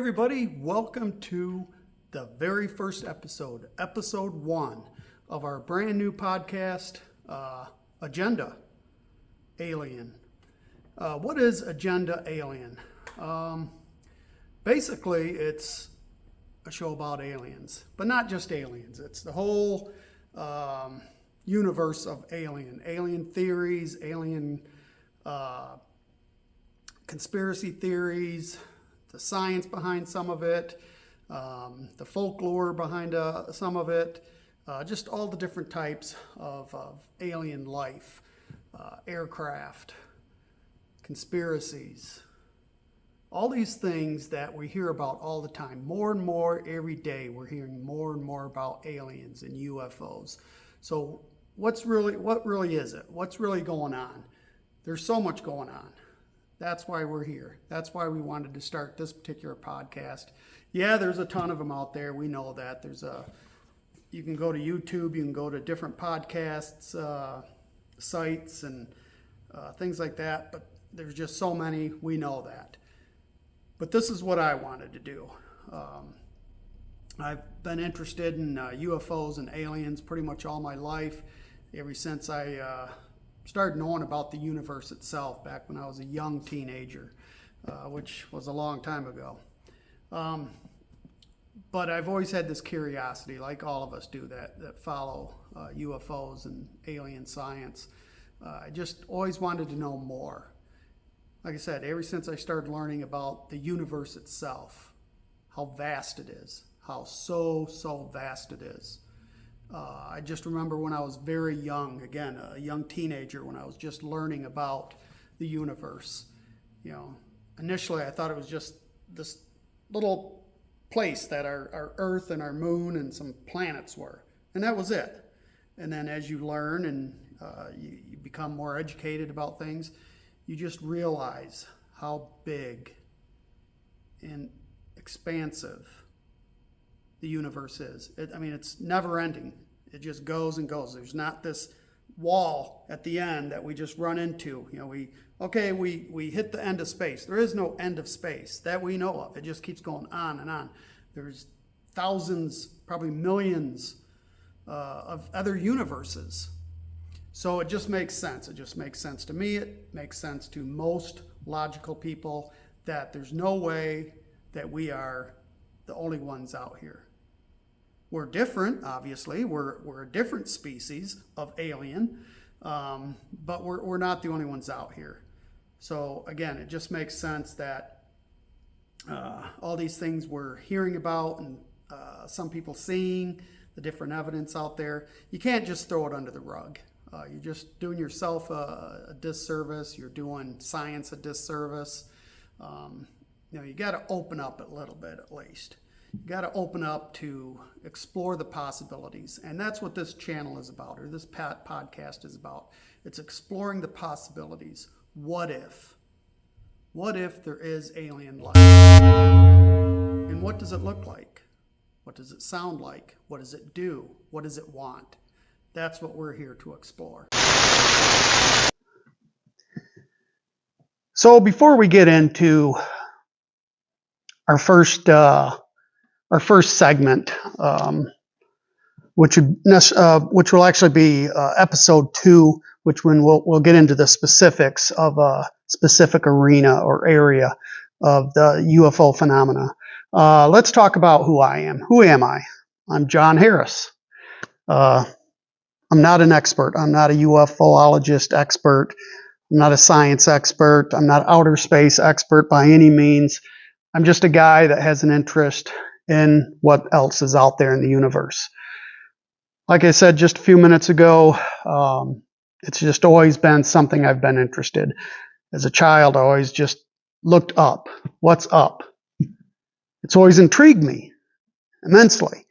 everybody. Welcome to the very first episode, episode 1 of our brand new podcast, Agenda Alien. What is Agenda Alien? Basically, it's a show about aliens, but not just aliens. It's the whole universe of alien theories, alien conspiracy theories, the science behind some of it, the folklore behind some of it, just all the different types of alien life, aircraft, conspiracies, all these things that we hear about all the time. More and more every day we're hearing more and more about aliens and UFOs. So what really is it? What's really going on? There's so much going on. That's why we're here. That's why we wanted to start this particular podcast. Yeah, there's a ton of them out there. We know that. You can go to YouTube, you can go to different podcasts, sites, and things like that. But there's just so many. We know that. But this is what I wanted to do. I've been interested in UFOs and aliens pretty much all my life, ever since I started knowing about the universe itself back when I was a young teenager, which was a long time ago. But I've always had this curiosity, like all of us do that follow UFOs and alien science. I just always wanted to know more. Like I said, ever since I started learning about the universe itself, how vast it is, how so vast it is. I just remember when I was very young, again, a young teenager, when I was just learning about the universe. Initially I thought it was just this little place that our Earth and our moon and some planets were, and that was it. And then as you learn and you become more educated about things, you just realize how big and expansive the universe is. It's never ending. It just goes and goes. There's not this wall at the end that we just run into. We hit the end of space. There is no end of space that we know of. It just keeps going on and on. There's thousands, probably millions of other universes. So it just makes sense. It just makes sense to me. It makes sense to most logical people that there's no way that we are the only ones out here. We're different, obviously. We're a different species of alien, but we're not the only ones out here. So again, it just makes sense that all these things we're hearing about and some people seeing, the different evidence out there, you can't just throw it under the rug. You're just doing yourself a disservice. You're doing science a disservice. You got to open up a little bit at least. You got to open up to explore the possibilities. And that's what this channel is about, or this podcast is about. It's exploring the possibilities. What if? What if there is alien life? And what does it look like? What does it sound like? What does it do? What does it want? That's what we're here to explore. So before we get into our first segment, which will actually be episode 2, which when we'll get into the specifics of a specific arena or area of the UFO phenomena. Let's talk about who I am. Who am I? I'm John Harris. I'm not an expert. I'm not a UFOologist expert. I'm not a science expert. I'm not outer space expert by any means. I'm just a guy that has an interest in what else is out there in the universe. Like I said just a few minutes ago, it's just always been something I've been interested. As a child, I always just looked up. What's up? It's always intrigued me immensely.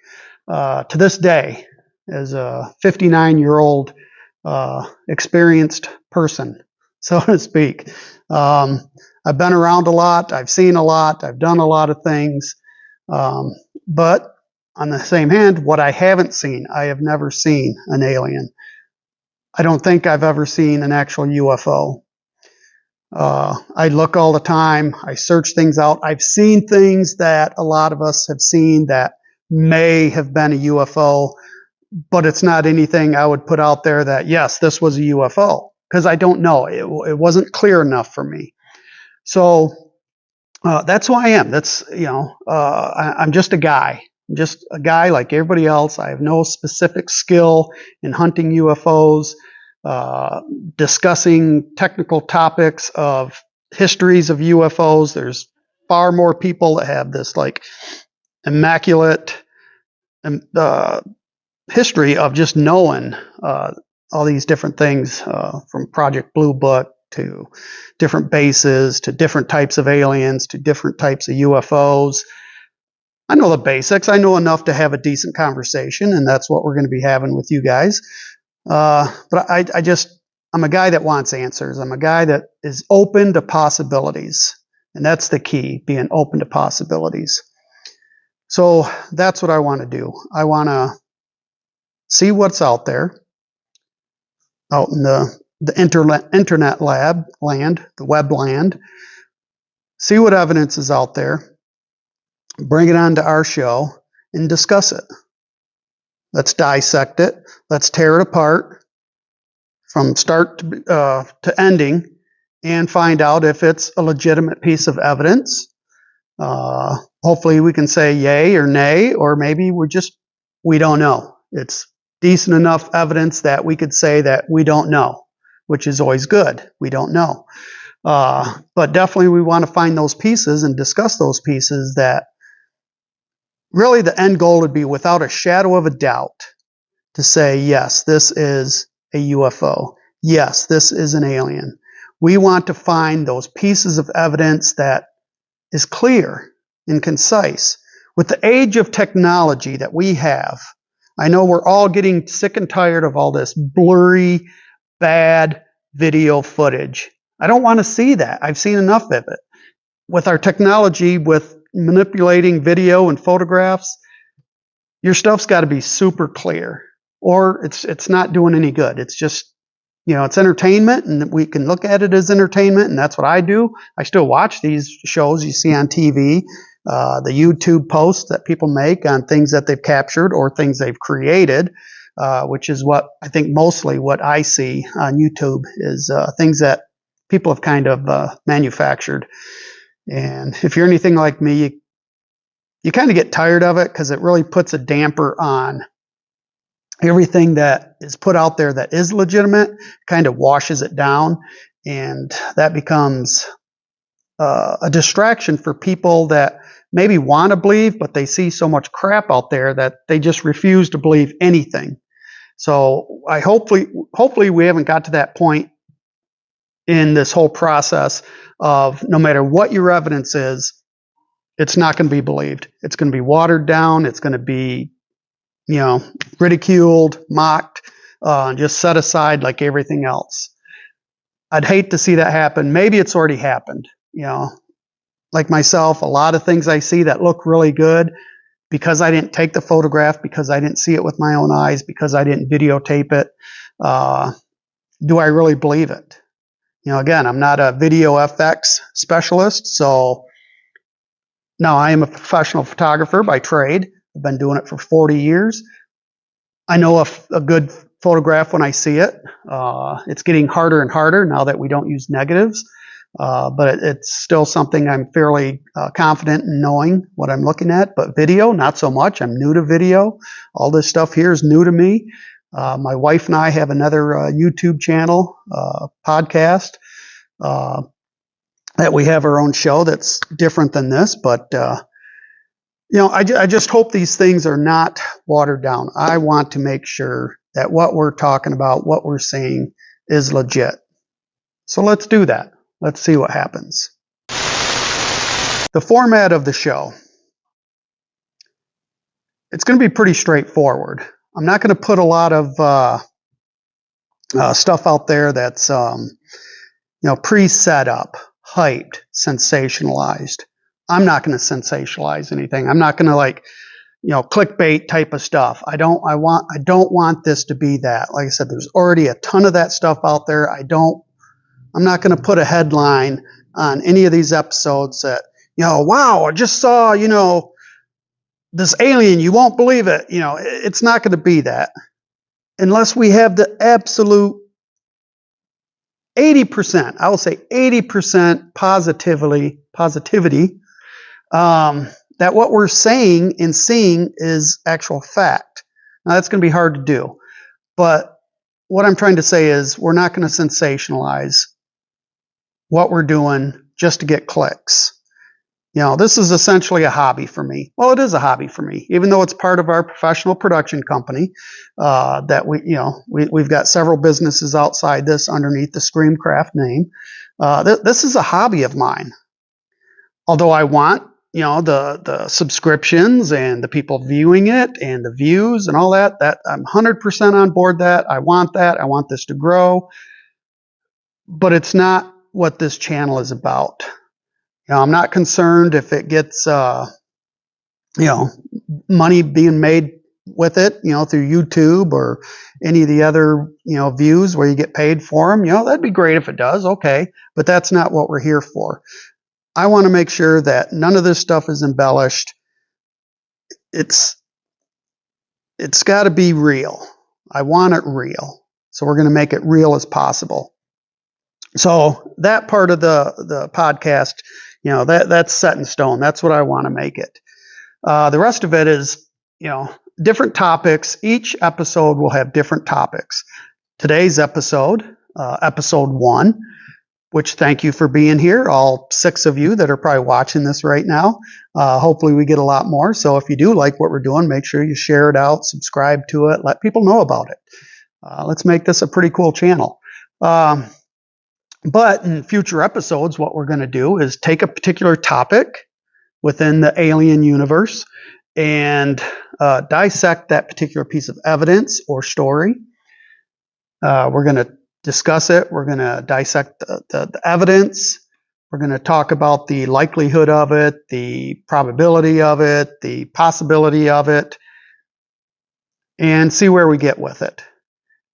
To this day, as a 59-year-old experienced person, so to speak. I've been around a lot. I've seen a lot. I've done a lot of things. But on the same hand, what I haven't seen, I have never seen an alien. I don't think I've ever seen an actual UFO. I look all the time. I search things out. I've seen things that a lot of us have seen that may have been a UFO, but it's not anything I would put out there that, yes, this was a UFO, because I don't know. It wasn't clear enough for me. So that's who I am. I'm just a guy. I'm just a guy like everybody else. I have no specific skill in hunting UFOs, discussing technical topics of histories of UFOs. There's far more people that have this like immaculate history of just knowing all these different things, from Project Blue Book to different bases to different types of aliens to different types of UFOs. I know the basics. I know enough to have a decent conversation, and that's what we're going to be having with you guys. But I'm a guy that wants answers. I'm a guy that is open to possibilities, and that's the key, being open to possibilities. So that's what I want to do. I want to see what's out there, out in the internet land, the web land, see what evidence is out there, bring it onto our show, and discuss it. Let's dissect it. Let's tear it apart from start to ending and find out if it's a legitimate piece of evidence. Hopefully we can say yay or nay, or maybe we don't know. It's decent enough evidence that we could say that we don't know, which is always good. We don't know. But definitely we want to find those pieces and discuss those pieces that really the end goal would be, without a shadow of a doubt, to say, yes, this is a UFO. Yes, this is an alien. We want to find those pieces of evidence that is clear and concise. With the age of technology that we have, I know we're all getting sick and tired of all this blurry, bad video footage. I don't want to see that. I've seen enough of it. With our technology, with manipulating video and photographs, your stuff's got to be super clear, or it's not doing any good. It's just, it's entertainment, and we can look at it as entertainment, and that's what I do. I still watch these shows you see on TV, the YouTube posts that people make on things that they've captured or things they've created, which is what I think mostly what I see on YouTube is things that people have kind of manufactured. And if you're anything like me, you kind of get tired of it, because it really puts a damper on everything that is put out there that is legitimate, kind of washes it down, and that becomes a distraction for people that maybe want to believe, but they see so much crap out there that they just refuse to believe anything. So hopefully we haven't got to that point in this whole process of, no matter what your evidence is, it's not going to be believed. It's going to be watered down. It's going to be, ridiculed, mocked, just set aside like everything else. I'd hate to see that happen. Maybe it's already happened. Like myself, a lot of things I see that look really good, because I didn't take the photograph, because I didn't see it with my own eyes, because I didn't videotape it. Do I really believe it? Again, I'm not a video FX specialist, so no, I am a professional photographer by trade. I've been doing it for 40 years. I know a good photograph when I see it. It's getting harder and harder now that we don't use negatives, but it's still something I'm fairly confident in knowing what I'm looking at. But video, not so much. I'm new to video. All this stuff here is new to me. My wife and I have another YouTube channel, podcast, that we have our own show that's different than this. But, I just hope these things are not watered down. I want to make sure that what we're talking about, what we're seeing, is legit. So let's do that. Let's see what happens. The format of the show, it's going to be pretty straightforward. I'm not going to put a lot of stuff out there that's pre-set up, hyped, sensationalized. I'm not going to sensationalize anything. I'm not going to clickbait type of stuff. I don't want this to be that. Like I said, there's already a ton of that stuff out there. I don't I'm not going to put a headline on any of these episodes that, wow, I just saw, this alien, you won't believe it. It's not going to be that unless we have the absolute 80%, I will say 80% positivity, that what we're saying and seeing is actual fact. Now, that's going to be hard to do. But what I'm trying to say is we're not going to sensationalize what we're doing just to get clicks. This is essentially a hobby for me. Well, it is a hobby for me, even though it's part of our professional production company. That we've got several businesses outside this underneath the Screamcraft name. This is a hobby of mine. Although I want the subscriptions and the people viewing it and the views and all that I'm 100% on board. That I want this to grow, but it's not what this channel is about. I'm not concerned if it gets money being made with it, through YouTube or any of the other views where you get paid for them. That'd be great if it does. Okay, but that's not what we're here for. I want to make sure that none of this stuff is embellished. It's got to be real. I want it real. So we're going to make it real as possible. So that part of the podcast, that's set in stone. That's what I want to make it. The rest of it is, different topics. Each episode will have different topics. Today's episode, episode 1, which thank you for being here, all 6 of you that are probably watching this right now. Hopefully we get a lot more. So if you do like what we're doing, make sure you share it out, subscribe to it, let people know about it. Let's make this a pretty cool channel. But in future episodes, what we're going to do is take a particular topic within the alien universe and dissect that particular piece of evidence or story. We're going to discuss it. We're going to dissect the evidence. We're going to talk about the likelihood of it, the probability of it, the possibility of it, and see where we get with it.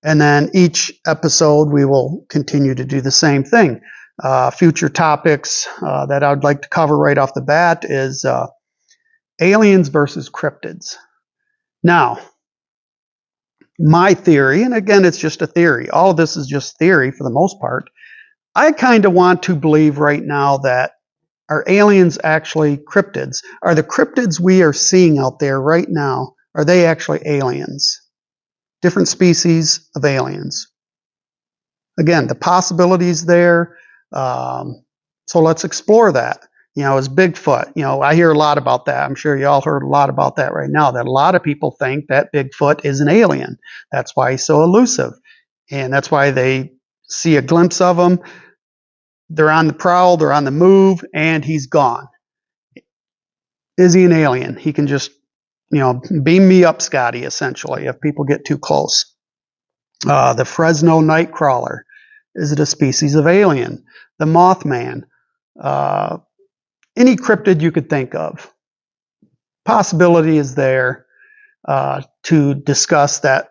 And then each episode, we will continue to do the same thing. Future topics that I would like to cover right off the bat is aliens versus cryptids. Now, my theory, and again, it's just a theory. All of this is just theory for the most part. I kind of want to believe right now that are aliens actually cryptids? Are the cryptids we are seeing out there right now, are they actually aliens? Different species of aliens. Again, the possibilities there. So let's explore that. Is Bigfoot. I hear a lot about that. I'm sure you all heard a lot about that right now, that a lot of people think that Bigfoot is an alien. That's why he's so elusive. And that's why they see a glimpse of him. They're on the prowl, they're on the move, and he's gone. Is he an alien? He can just, beam me up, Scotty, essentially, if people get too close. The Fresno Nightcrawler. Is it a species of alien? The Mothman. Any cryptid you could think of. Possibility is there to discuss that.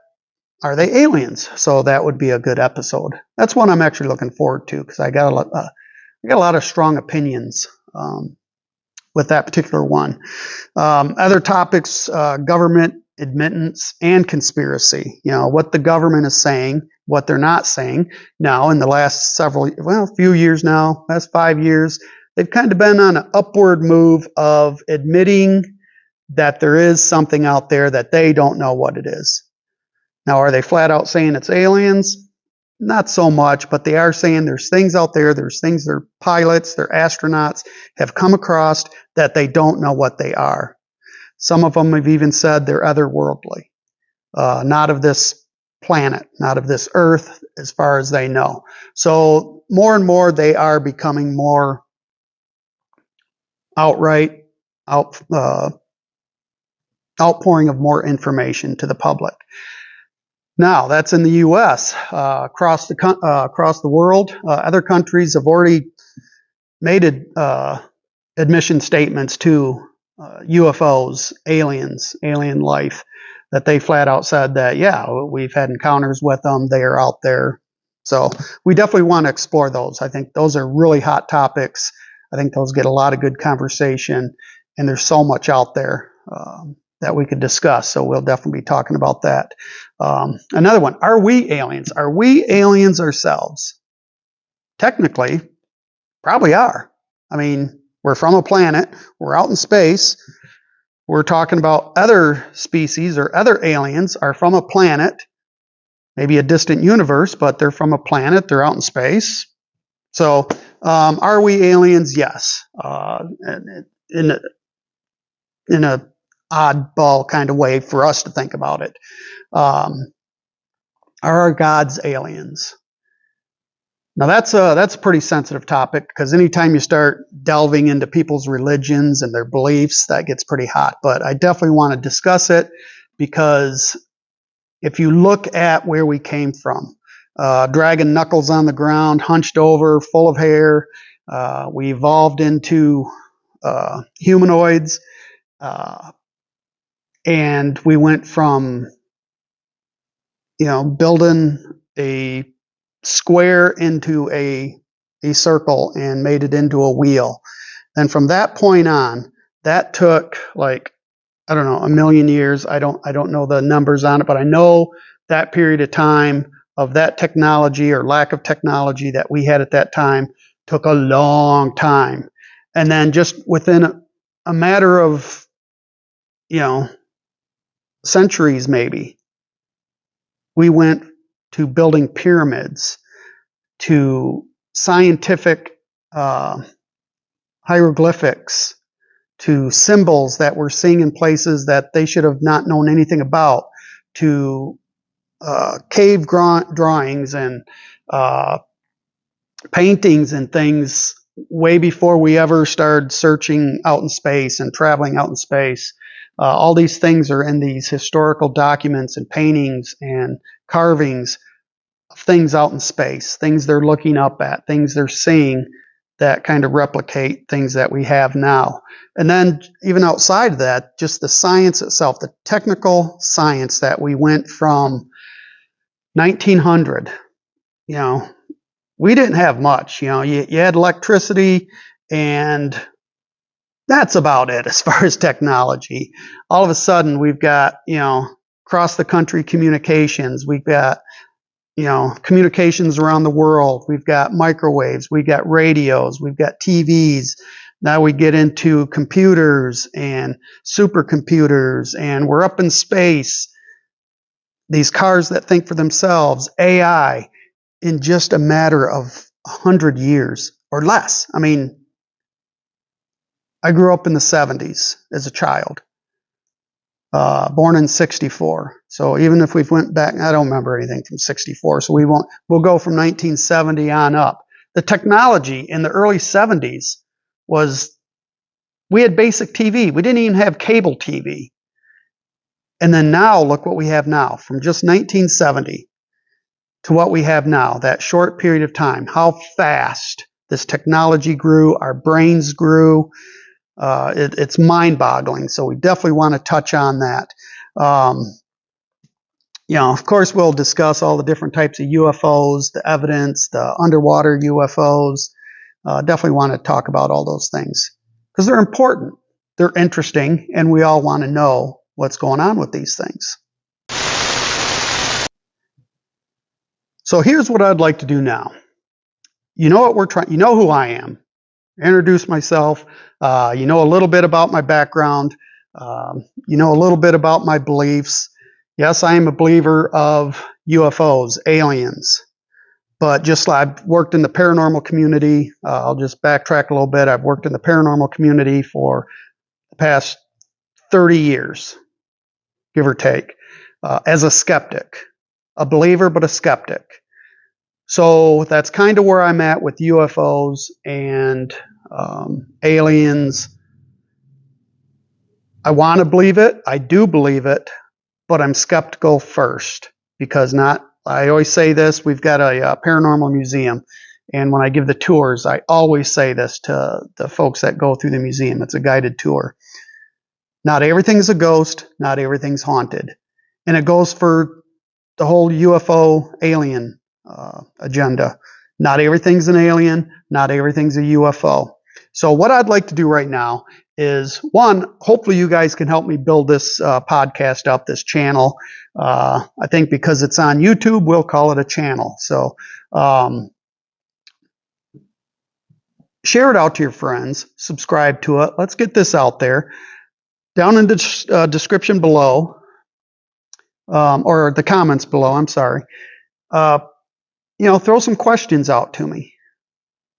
Are they aliens? So that would be a good episode. That's one I'm actually looking forward to because I got a lot of strong opinions with that particular one. Other topics: government admittance and conspiracy. What the government is saying, what they're not saying. Now, in the last few years now, last 5 years, they've kind of been on an upward move of admitting that there is something out there that they don't know what it is. Now, are they flat out saying it's aliens? Not so much, but they are saying there's things out there, there's things their pilots, their astronauts have come across that they don't know what they are. Some of them have even said they're otherworldly, not of this planet, not of this earth, as far as they know. So more and more they are becoming more outpouring of more information to the public. Now, that's in the U.S. Across the world, other countries have already made admission statements to UFOs, aliens, alien life, that they flat out said that, yeah, we've had encounters with them. They are out there. So we definitely want to explore those. I think those are really hot topics. I think those get a lot of good conversation, and there's so much out there that we could discuss. So we'll definitely be talking about that. Another one, are we aliens? Are we aliens ourselves? Technically, probably are. I mean, we're from a planet, we're out in space. We're talking about other species or other aliens are from a planet, maybe a distant universe, but they're from a planet, they're out in space. So, are we aliens? Yes. In a oddball kind of way for us to think about it. Are our gods aliens? Now that's a pretty sensitive topic, because anytime you start delving into people's religions and their beliefs, that gets pretty hot. But I definitely want to discuss it, because if you look at where we came from, dragging knuckles on the ground, hunched over, full of hair, we evolved into humanoids, and we went from building a square into a circle and made it into a wheel. And from that point on, that took like, I don't know, 1,000,000 years. I don't know the numbers on it, but I know that period of time of that technology or lack of technology that we had at that time took a long time. And then just within a matter of, centuries maybe, we went to building pyramids, to scientific hieroglyphics, to symbols that we're seeing in places that they should have not known anything about, to cave drawings and paintings and things way before we ever started searching out in space and traveling out in space. All these things are in these historical documents and paintings and carvings of things out in space, things they're looking up at, things they're seeing that kind of replicate things that we have now. And then even outside of that, just the science itself, the technical science that we went from 1900, we didn't have much. You had electricity, and that's about it as far as technology. All of a sudden, we've got, across the country communications. We've got, communications around the world. We've got microwaves. We've got radios. We've got TVs. Now we get into computers and supercomputers, and we're up in space. These cars that think for themselves, AI, in just a matter of 100 years or less. I mean, I grew up in the 70s as a child, born in 64. So even if we went back, I don't remember anything from 64, so we'll go from 1970 on up. The technology in the early 70s we had basic TV. We didn't even have cable TV. And then now, look what we have now, from just 1970 to what we have now, that short period of time, how fast this technology grew, our brains grew. It's mind-boggling. So we definitely want to touch on that. Of course, we'll discuss all the different types of UFOs, the evidence, the underwater UFOs. Definitely want to talk about all those things, because they're important, they're interesting, and we all want to know what's going on with these things. So here's what I'd like to do now. You know what we're trying. You know who I am. Introduce myself. You know a little bit about my background. You know a little bit about my beliefs. Yes, I am a believer of UFOs, aliens. But just like I've worked in the paranormal community, I'll just backtrack a little bit. I've worked in the paranormal community for the past 30 years, give or take, as a skeptic. A believer, but a skeptic. So that's kind of where I'm at with UFOs and aliens. I want to believe it. I do believe it, but I'm skeptical first, because I always say this, we've got a paranormal museum, and when I give the tours, I always say this to the folks that go through the museum. It's a guided tour. Not everything's a ghost, not everything's haunted. And it goes for the whole UFO alien agenda. Not everything's an alien. Not everything's a UFO. So what I'd like to do right now is, one, hopefully you guys can help me build this podcast up, this channel. I think because it's on YouTube, we'll call it a channel. So share it out to your friends. Subscribe to it. Let's get this out there. Down in the description below, or the comments below, I'm sorry, throw some questions out to me.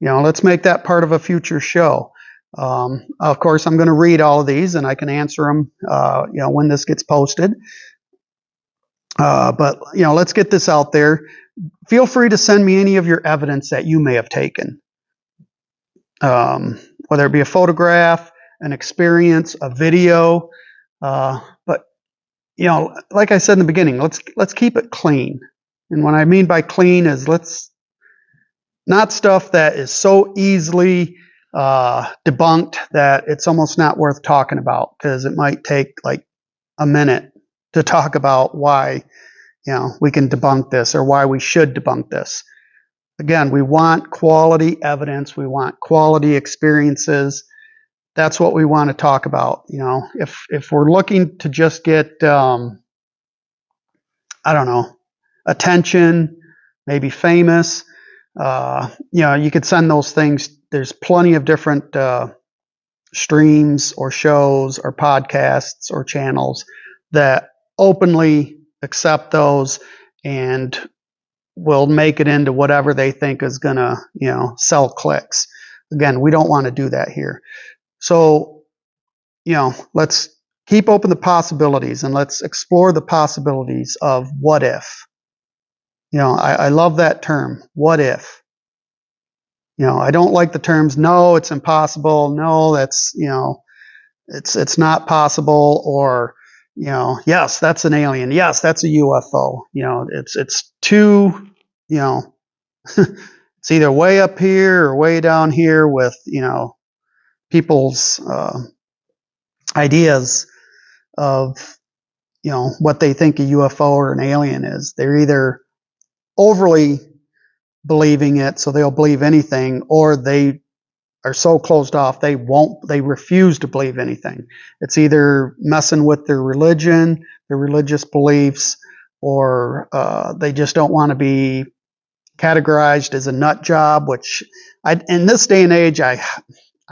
Let's make that part of a future show. Of course, I'm going to read all of these and I can answer them, when this gets posted. But let's get this out there. Feel free to send me any of your evidence that you may have taken. Whether it be a photograph, an experience, a video. But, like I said in the beginning, let's keep it clean. And what I mean by clean is not stuff that is so easily debunked that it's almost not worth talking about, because it might take like a minute to talk about why, we can debunk this or why we should debunk this. Again, we want quality evidence. We want quality experiences. That's what we want to talk about. If we're looking to just get, attention, maybe famous, you could send those things. There's plenty of different streams or shows or podcasts or channels that openly accept those and will make it into whatever they think is going to, sell clicks. Again, we don't want to do that here. So, let's keep open the possibilities and let's explore the possibilities of what if. I love that term, what if. I don't like the terms, no, it's impossible, no, that's, it's not possible, or, yes, that's an alien, yes, that's a UFO. It's too, it's either way up here or way down here with, people's ideas of, what they think a UFO or an alien is. They're either overly believing it, so they'll believe anything, or they are so closed off they refuse to believe anything. It's either messing with their religion, their religious beliefs, or they just don't want to be categorized as a nut job, which in this day and age, I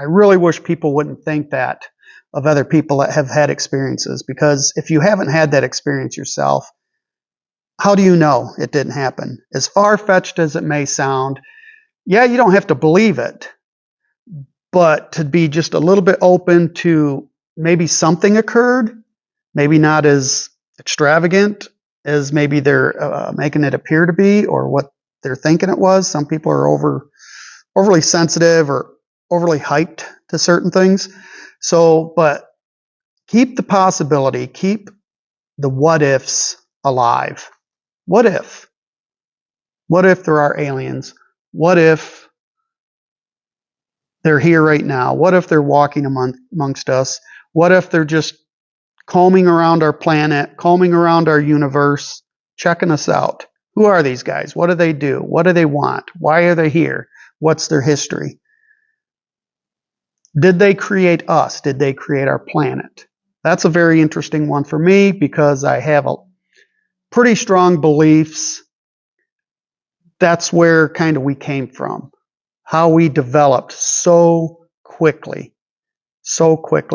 really wish people wouldn't think that of other people that have had experiences, because if you haven't had that experience yourself, how do you know it didn't happen? As far-fetched as it may sound, yeah, you don't have to believe it, but to be just a little bit open to maybe something occurred, maybe not as extravagant as maybe they're making it appear to be, or what they're thinking it was. Some people are overly sensitive or overly hyped to certain things. So, but keep the possibility, keep the what ifs alive. What if? What if there are aliens? What if they're here right now? What if they're walking amongst us? What if they're just combing around our planet, combing around our universe, checking us out? Who are these guys? What do they do? What do they want? Why are they here? What's their history? Did they create us? Did they create our planet? That's a very interesting one for me, because I have a pretty strong beliefs. That's where kind of we came from. How we developed so quickly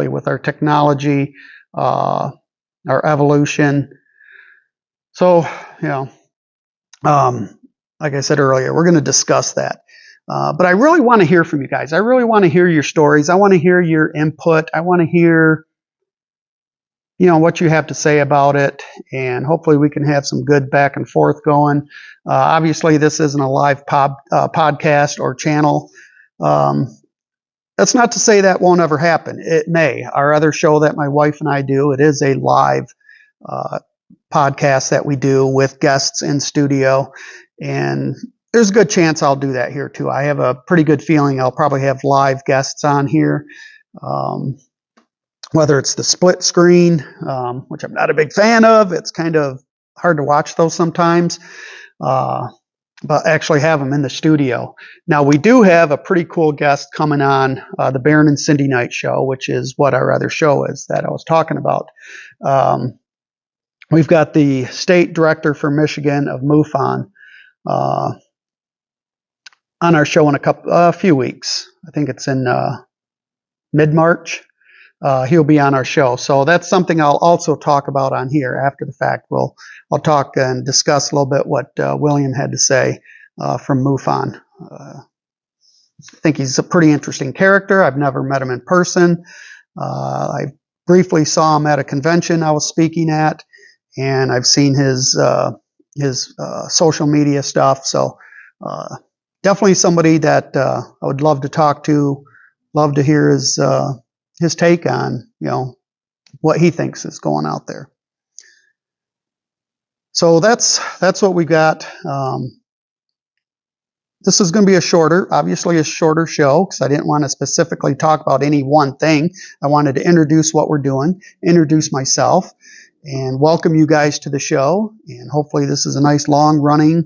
with our technology, our evolution. So, like I said earlier, we're going to discuss that. But I really want to hear from you guys. I really want to hear your stories. I want to hear your input. I want to hear, what you have to say about it. And hopefully we can have some good back and forth going. Obviously, this isn't a live podcast or channel. That's not to say that won't ever happen. It may. Our other show that my wife and I do, it is a live podcast that we do with guests in studio. And there's a good chance I'll do that here too. I have a pretty good feeling I'll probably have live guests on here. Whether it's the split screen, which I'm not a big fan of. It's kind of hard to watch those sometimes. but actually have them in the studio. Now, we do have a pretty cool guest coming on the Baron and Cindy Night Show, which is what our other show is that I was talking about. We've got the state director for Michigan of MUFON on our show in a few weeks. I think it's in mid-March. He'll be on our show. So that's something I'll also talk about on here after the fact. I'll talk and discuss a little bit what William had to say from MUFON. I think he's a pretty interesting character. I've never met him in person. I briefly saw him at a convention I was speaking at, and I've seen his social media stuff. So definitely somebody that I would love to talk to, love to hear his take on, what he thinks is going out there. So that's what we got. This is going to be obviously a shorter show, because I didn't want to specifically talk about any one thing. I wanted to introduce what we're doing, introduce myself, and welcome you guys to the show. And hopefully this is a nice, long-running,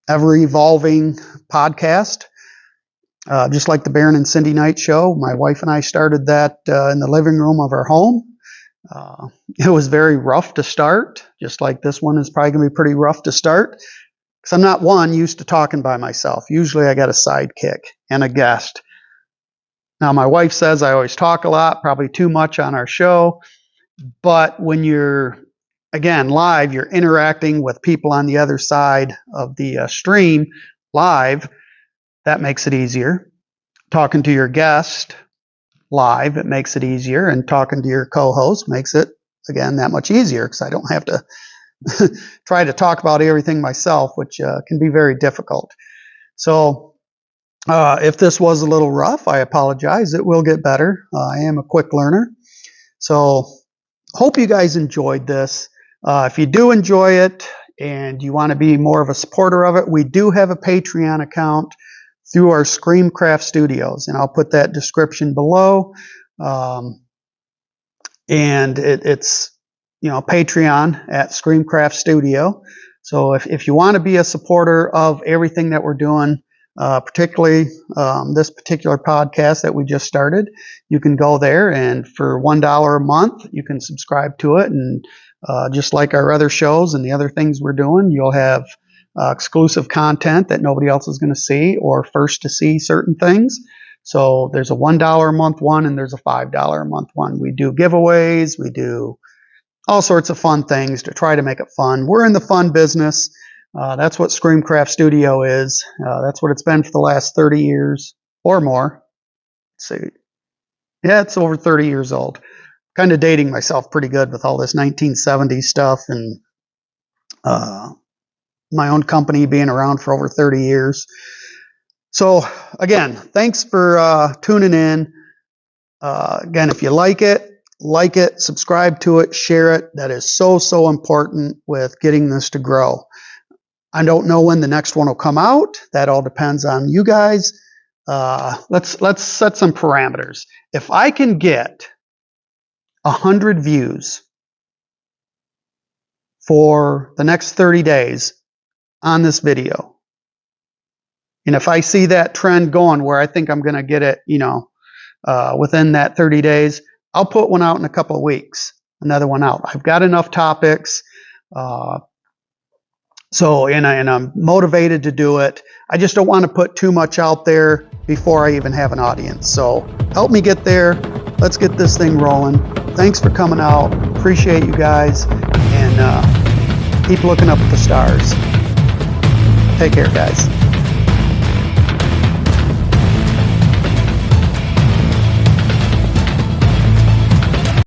ever-evolving podcast. Just like the Baron and Cindy Night Show, my wife and I started that in the living room of our home. It was very rough to start, just like this one is probably going to be pretty rough to start, because I'm not used to talking by myself. Usually I got a sidekick and a guest. Now, my wife says I always talk a lot, probably too much on our show, but when you're, again, live, you're interacting with people on the other side of the stream live. That makes it easier. Talking to your guest live, it makes it easier. And talking to your co-host makes it, again, that much easier, because I don't have to try to talk about everything myself, which can be very difficult. So if this was a little rough, I apologize. It will get better. I am a quick learner. So hope you guys enjoyed this. If you do enjoy it and you want to be more of a supporter of it, we do have a Patreon account through our Screamcraft Studios, and I'll put that description below. And it's Patreon at Screamcraft Studio. So if you want to be a supporter of everything that we're doing, particularly this particular podcast that we just started, you can go there, and for $1 a month, you can subscribe to it. And just like our other shows and the other things we're doing, you'll have exclusive content that nobody else is going to see, or first to see certain things. So there's a $1 a month one, and there's a $5 a month one. We do giveaways. We do all sorts of fun things to try to make it fun. We're in the fun business. That's what Screamcraft Studio is. That's what it's been for the last 30 years or more. Let's see. Yeah, it's over 30 years old. Kind of dating myself pretty good with all this 1970s stuff, and my own company being around for over 30 years. So again, thanks for tuning in. Again, if you like it, subscribe to it, share it. That is so important with getting this to grow. I don't know when the next one will come out. That all depends on you guys. Let's set some parameters. If I can get 100 views for the next 30 days on this video, and if I see that trend going where I think I'm going to get it, within that 30 days, I'll put one out in a couple of weeks, another one out. I've got enough topics. And I'm motivated to do it. I just don't want to put too much out there before I even have an audience. So help me get there. Let's get this thing rolling. Thanks for coming out. Appreciate you guys. And keep looking up at the stars. Take care, guys.